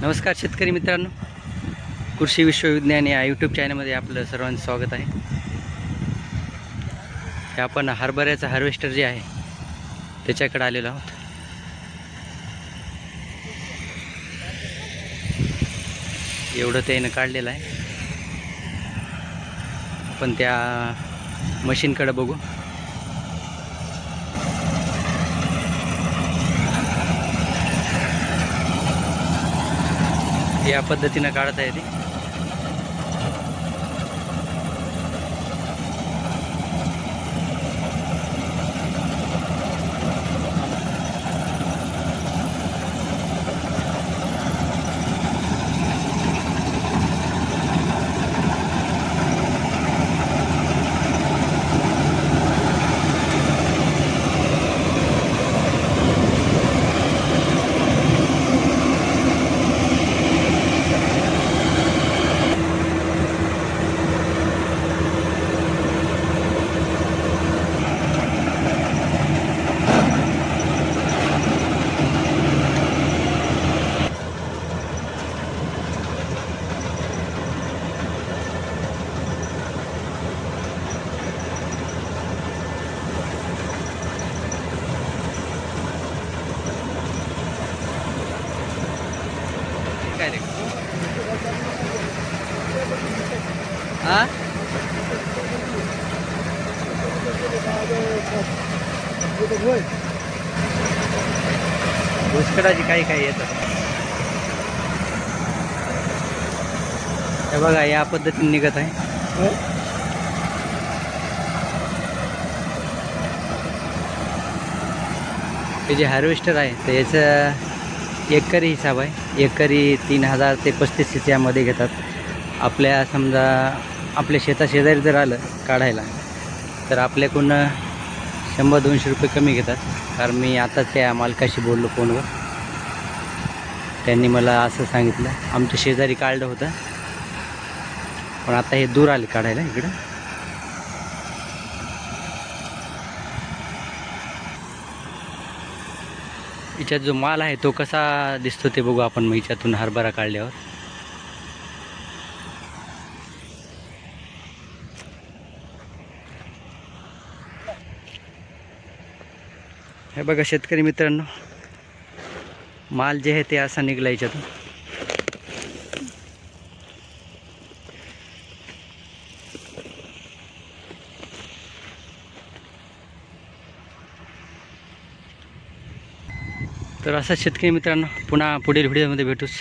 नमस्कार शेतकरी मित्रांनो, कृषी विश्वविज्ञान या यूट्यूब चॅनलमध्ये आपलं सर्वांचं स्वागत आहे. हे आपण हरभऱ्याचं हार्वेस्टर जे आहे त्याच्याकडे आलेलो आहोत. एवढं त्यानं काढलेलं आहे. आपण त्या मशीनकडे बघू. या पद्धतीनं काढत आहे ते. काय रे हां भुसकडाची काही येतात. हे बघा या पद्धतीने निघत आहे. हे जे हार्वेस्टर आहे तर याचं एकरी हिसाब आहे. एकरी 3000 ते 3500 यामध्ये घेतात. आपल्या समजा आपल्या शेताशेजारी जर आलं काढायला तर आपल्याकडून 100-200 रुपये कमी घेतात. कारण मी आता त्या मालकाशी बोललो फोनवर. त्यांनी मला असं सांगितलं आमच्या शेजारी काढलं होतं, पण आता हे दूर आले काढायला इकडं. याच्यात जो माल आहे तो कसा दिसतो ते बघू आपण मग याच्यातून हरभरा काढल्यावर. हे बघा शेतकरी मित्रांनो, माल जे आहे ते असा निघला याच्यातून. तर असं शेतकरी मित्रांनो, पुन्हा पुढील व्हिडिओमध्ये भेटूच.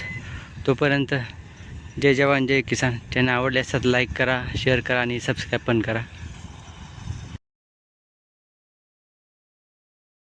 तोपर्यंत जय जवान जय किसान. त्यांना आवडले असतात लाईक करा, शेअर करा आणि सबस्क्राईब पण करा.